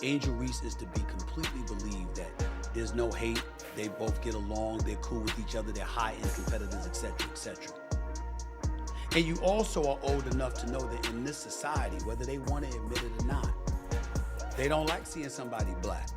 Angel Reese is to be completely believed that there's no hate. They both get along. They're cool with each other. They're high-end competitors, etc., etc. And you also are old enough to know that in this society, whether they want to admit it or not, they don't like seeing somebody black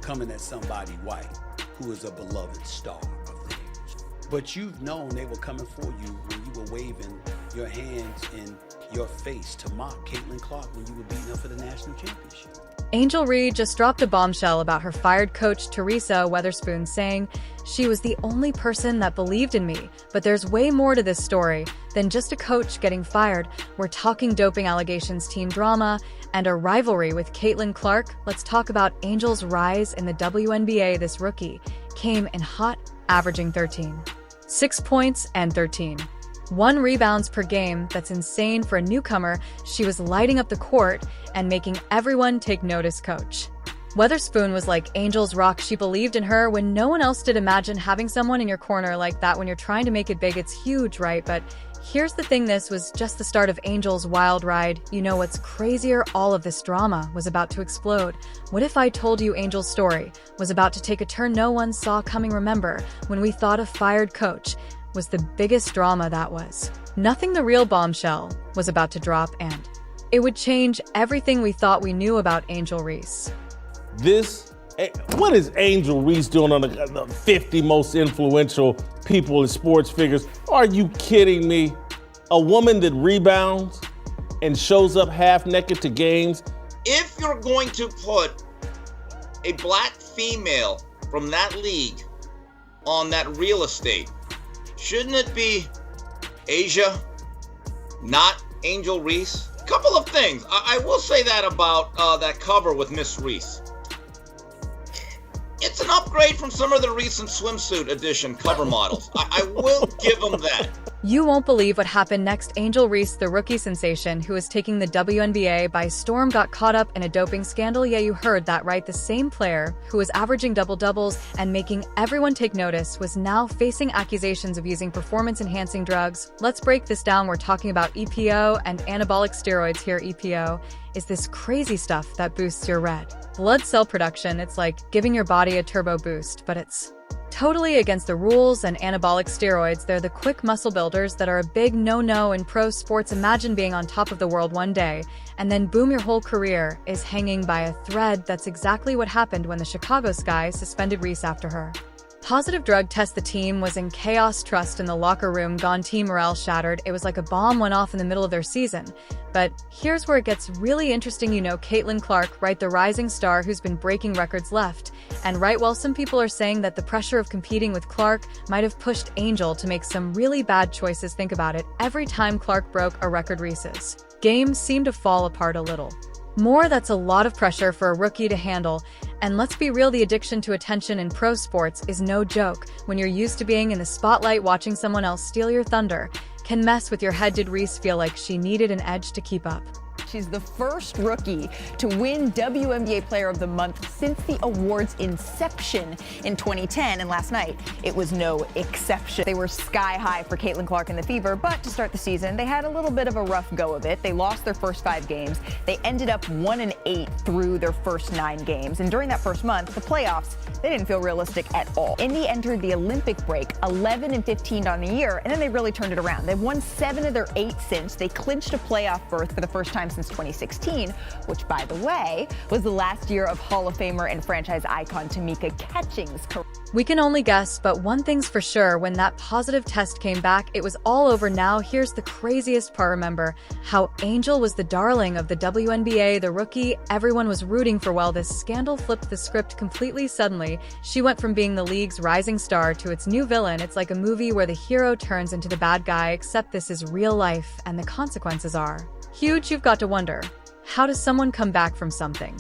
coming at somebody white who is a beloved star of theirs. But you've known they were coming for you when you were waving your hands in your face to mock Caitlin Clark when you were beating her for the national championship. Angel Reese just dropped a bombshell about her fired coach Teresa Weatherspoon, saying, "She was the only person that believed in me, but there's way more to this story than just a coach getting fired. We're talking doping allegations, team drama, and a rivalry with Caitlin Clark." Let's talk about Angel's rise in the WNBA. This rookie came in hot, averaging 6 points and 1 rebounds per game. That's insane for a newcomer. She was lighting up the court and making everyone take notice. Coach Weatherspoon was like Angel's rock. She believed in her when no one else did. Imagine having someone in your corner like that when you're trying to make it big. It's huge, right? But here's the thing, this was just the start of Angel's wild ride. You know what's crazier? All of this drama was about to explode. What if I told you Angel's story was about to take a turn no one saw coming? Remember when we thought a fired coach was the biggest drama? That was nothing. The real bombshell was about to drop, and it would change everything we thought we knew about Angel Reese. What is Angel Reese doing on the 50 most influential people and sports figures? Are you kidding me? A woman that rebounds and shows up half naked to games? If you're going to put a black female from that league on that real estate, shouldn't it be Asia, not Angel Reese? Couple of things. I will say that about that cover with Miss Reese. It's an upgrade from some of the recent swimsuit edition cover models. I will give them that. You won't believe what happened next. Angel Reese, the rookie sensation who is taking the WNBA by storm, got caught up in a doping scandal. Yeah, you heard that right. The same player who was averaging double-doubles and making everyone take notice was now facing accusations of using performance-enhancing drugs. Let's break this down. We're talking about EPO and anabolic steroids here. EPO is this crazy stuff that boosts your red blood cell production. It's like giving your body a turbo boost, but it's totally against the rules. And anabolic steroids, they're the quick muscle builders that are a big no-no in pro sports. Imagine being on top of the world one day, and then boom, your whole career is hanging by a thread. That's exactly what happened when the Chicago Sky suspended Reese after her positive drug test. The team was in chaos, trust in the locker room gone, team morale shattered. It was like a bomb went off in the middle of their season. But here's where it gets really interesting. You know Caitlin Clark, right? The rising star who's been breaking records left and right. While some people are saying that the pressure of competing with Clark might have pushed Angel to make some really bad choices. Think about it. Every time Clark broke a record, Reese's game seemed to fall apart a little more. That's a lot of pressure for a rookie to handle. And let's be real, the addiction to attention in pro sports is no joke. When you're used to being in the spotlight, watching someone else steal your thunder can mess with your head. Did Reese feel like she needed an edge to keep up? She's the first rookie to win WNBA Player of the Month since the award's inception in 2010, and last night it was no exception. They were sky high for Caitlin Clark and the Fever, but to start the season, they had a little bit of a rough go of it. They lost their first 5 games. They ended up 1-8 through their first 9 games, and during that first month, the playoffs, they didn't feel realistic at all. Indy entered the Olympic break 11-15 on the year, and then they really turned it around. They've won 7 of their 8 since. They clinched a playoff berth for the first time since 2016, which, by the way, was the last year of Hall of Famer and franchise icon Tamika Catchings' career. We can only guess, but one thing's for sure, when that positive test came back, it was all over. Now here's the craziest part. Remember how Angel was the darling of the WNBA, the rookie everyone was rooting for? Well, this scandal flipped the script completely. Suddenly, she went from being the league's rising star to its new villain. It's like a movie where the hero turns into the bad guy, except this is real life, and the consequences are huge. You've got to wonder, how does someone come back from something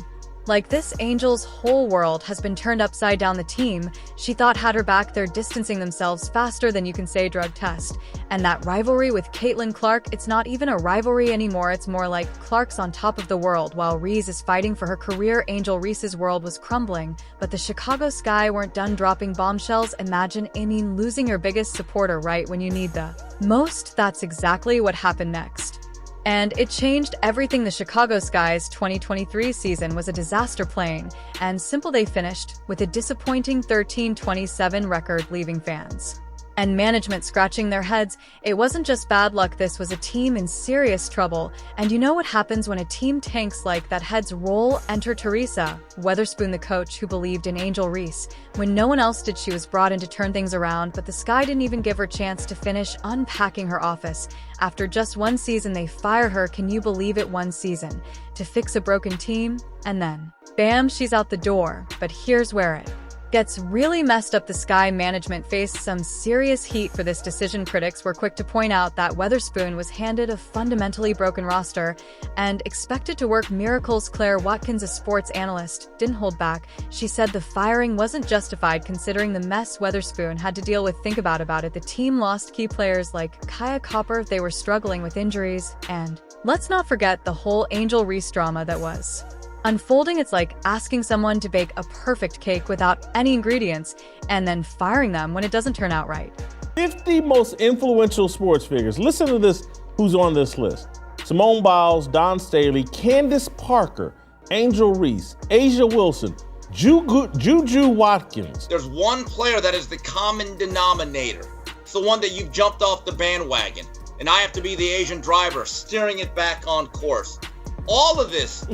like this? Angel's whole world has been turned upside down. The team she thought had her back, they're distancing themselves faster than you can say drug test. And that rivalry with Caitlin Clark, it's not even a rivalry anymore. It's more like Clark's on top of the world while Reese is fighting for her career. Angel Reese's world was crumbling, but the Chicago Sky weren't done dropping bombshells. Imagine, losing your biggest supporter right when you need the most. That's exactly what happened next. And it changed everything. The Chicago Sky's 2023 season was a disaster playing, and simple they finished with a disappointing 13-27 record, leaving fans and management scratching their heads. It wasn't just bad luck, this was a team in serious trouble. And you know what happens when a team tanks like that? Heads roll. Enter Teresa Weatherspoon, the coach who believed in Angel Reese when no one else did. She was brought in to turn things around, but the Sky didn't even give her a chance to finish unpacking her office. After just one season, they fire her. Can you believe it? One season to fix a broken team, and then bam, she's out the door. But here's where it gets really messed up. The Sky management faced some serious heat for this decision. Critics were quick to point out that Weatherspoon was handed a fundamentally broken roster and expected to work miracles. Claire Watkins, a sports analyst, didn't hold back. She said the firing wasn't justified considering the mess Weatherspoon had to deal with. Think about it. The team lost key players like Kaya Copper. They were struggling with injuries. And let's not forget the whole Angel Reese drama that was unfolding. It's like asking someone to bake a perfect cake without any ingredients and then firing them when it doesn't turn out right. 50 most influential sports figures. Listen to this, who's on this list. Simone Biles, Don Staley, Candace Parker, Angel Reese, Asia Wilson, Juju Watkins. There's one player that is the common denominator. It's the one that you've jumped off the bandwagon, and I have to be the Asian driver steering it back on course. All of this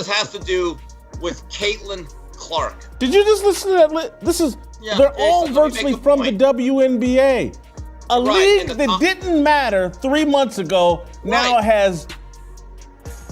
has to do with Caitlin Clark. Did you just listen to that? They're all virtually from the WNBA. A league that didn't matter 3 months ago now has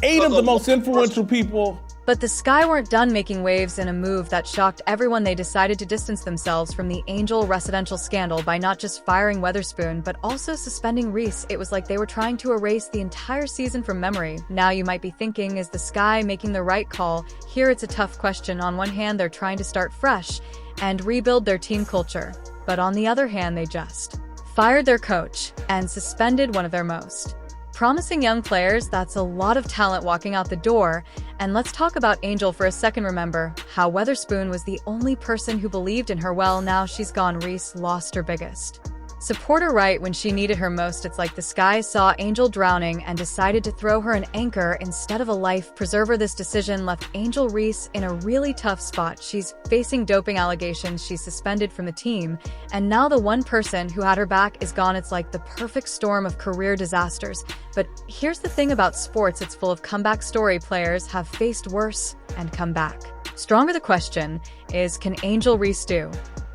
8 of the most influential people. But the Sky weren't done making waves in a move that shocked everyone. They decided to distance themselves from the Angel residential scandal by not just firing Weatherspoon, but also suspending Reese. It was like they were trying to erase the entire season from memory. Now you might be thinking, is the Sky making the right call? Here it's a tough question. On one hand, they're trying to start fresh and rebuild their team culture. But on the other hand, they just fired their coach and suspended one of their most promising young players. That's a lot of talent walking out the door. And let's talk about Angel for a second. Remember how Weatherspoon was the only person who believed in her? Well, now she's gone. Reese lost her biggest supporter right when she needed her most. It's like the Sky saw Angel drowning and decided to throw her an anchor instead of a life preserver. This decision left Angel Reese in a really tough spot. She's facing doping allegations, she's suspended from the team, and now the one person who had her back is gone. It's like the perfect storm of career disasters. But here's the thing about sports, it's full of comeback story. Players have faced worse and come back stronger. The question is, can Angel Reese do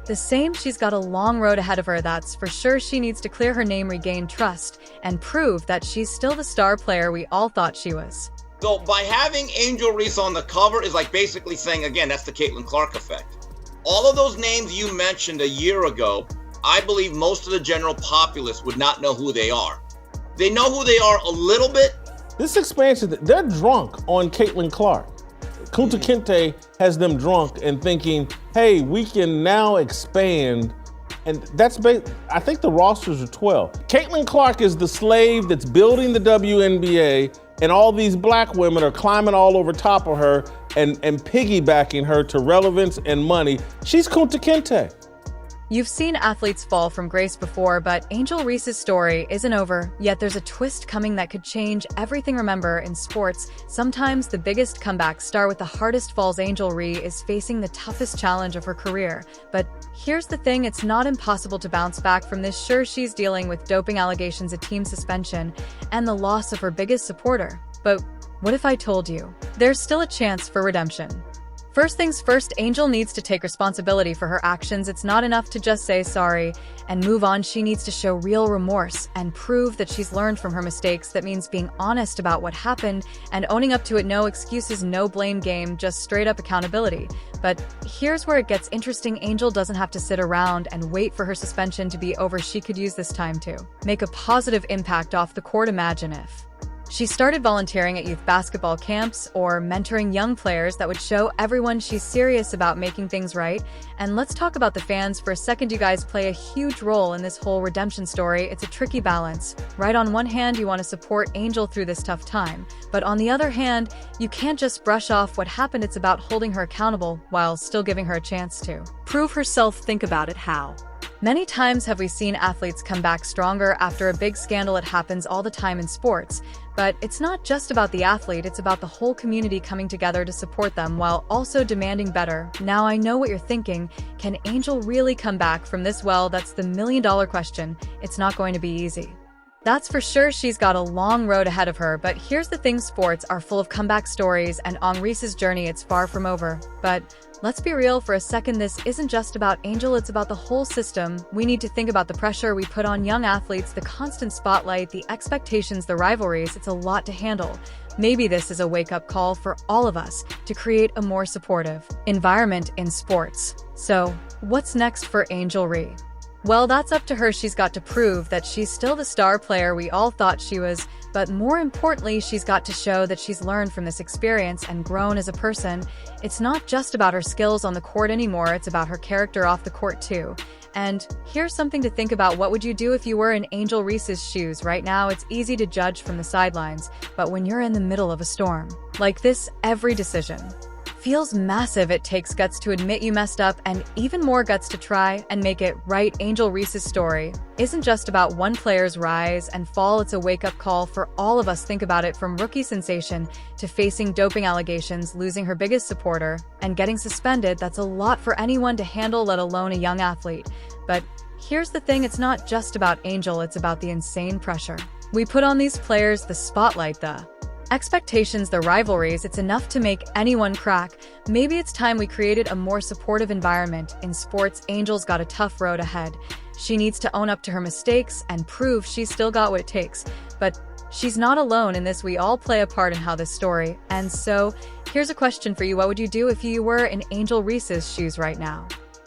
the same? She's got a long road ahead of her, that's for sure. She needs to clear her name, regain trust, and prove that she's still the star player we all thought she was. So by having Angel Reese on the cover is like basically saying, again, that's the Caitlin Clark effect. All of those names you mentioned a year ago, I believe most of the general populace would not know who they are. They know who they are a little bit. This expansion, they're drunk on Caitlin Clark. Kunta Kinte has them drunk and thinking, hey, we can now expand. And that's I think the rosters are 12. Caitlin Clark is the slave that's building the WNBA, and all these black women are climbing all over top of her and piggybacking her to relevance and money. She's Kunta Kinte. You've seen athletes fall from grace before, but Angel Reese's story isn't over. Yet there's a twist coming that could change everything. Remember, in sports, sometimes the biggest comebacks start with the hardest falls. Angel Reese is facing the toughest challenge of her career. But here's the thing, it's not impossible to bounce back from this. Sure, she's dealing with doping allegations, a team suspension, and the loss of her biggest supporter. But what if I told you there's still a chance for redemption? First things first, Angel needs to take responsibility for her actions. It's not enough to just say sorry and move on. She needs to show real remorse and prove that she's learned from her mistakes. That means being honest about what happened and owning up to it. No excuses, no blame game, just straight up accountability. But here's where it gets interesting. Angel doesn't have to sit around and wait for her suspension to be over. She could use this time to make a positive impact off the court. Imagine if she started volunteering at youth basketball camps or mentoring young players. That would show everyone she's serious about making things right. And let's talk about the fans for a second. You guys play a huge role in this whole redemption story. It's a tricky balance. Right, on one hand, you want to support Angel through this tough time. But on the other hand, you can't just brush off what happened. It's about holding her accountable while still giving her a chance to prove herself. Think about it. How Many times have we seen athletes come back stronger after a big scandal. It happens all the time in sports. But it's not just about the athlete, it's about the whole community coming together to support them while also demanding better. Now I know what you're thinking. Can Angel really come back from this? Well, that's the million-dollar question. It's not going to be easy. That's for sure. She's got a long road ahead of her, but here's the thing, sports are full of comeback stories, and on Reese's journey, it's far from over. But let's be real for a second, this isn't just about Angel, it's about the whole system. We need to think about the pressure we put on young athletes, the constant spotlight, the expectations, the rivalries. It's a lot to handle. Maybe this is a wake-up call for all of us to create a more supportive environment in sports. So, what's next for Angel Reese? Well, that's up to her. She's got to prove that she's still the star player we all thought she was, but more importantly, she's got to show that she's learned from this experience and grown as a person. It's not just about her skills on the court anymore, it's about her character off the court too. And here's something to think about. What would you do if you were in Angel Reese's shoes? Right now, it's easy to judge from the sidelines, but when you're in the middle of a storm like this, every decision feels massive. It takes guts to admit you messed up and even more guts to try and make it right. Angel Reese's story isn't just about one player's rise and fall, it's a wake-up call for all of us. Think about it, from rookie sensation to facing doping allegations, losing her biggest supporter, and getting suspended. That's a lot for anyone to handle, let alone a young athlete. But here's the thing, it's not just about Angel, it's about the insane pressure we put on these players, the spotlight, the expectations, the rivalries. It's enough to make anyone crack. Maybe it's time we created a more supportive environment in sports. Angel's got a tough road ahead. She needs to own up to her mistakes and prove she's still got what it takes. But she's not alone in this. We all play a part in how this story. And so, here's a question for you. What would you do if you were in Angel Reese's shoes right now?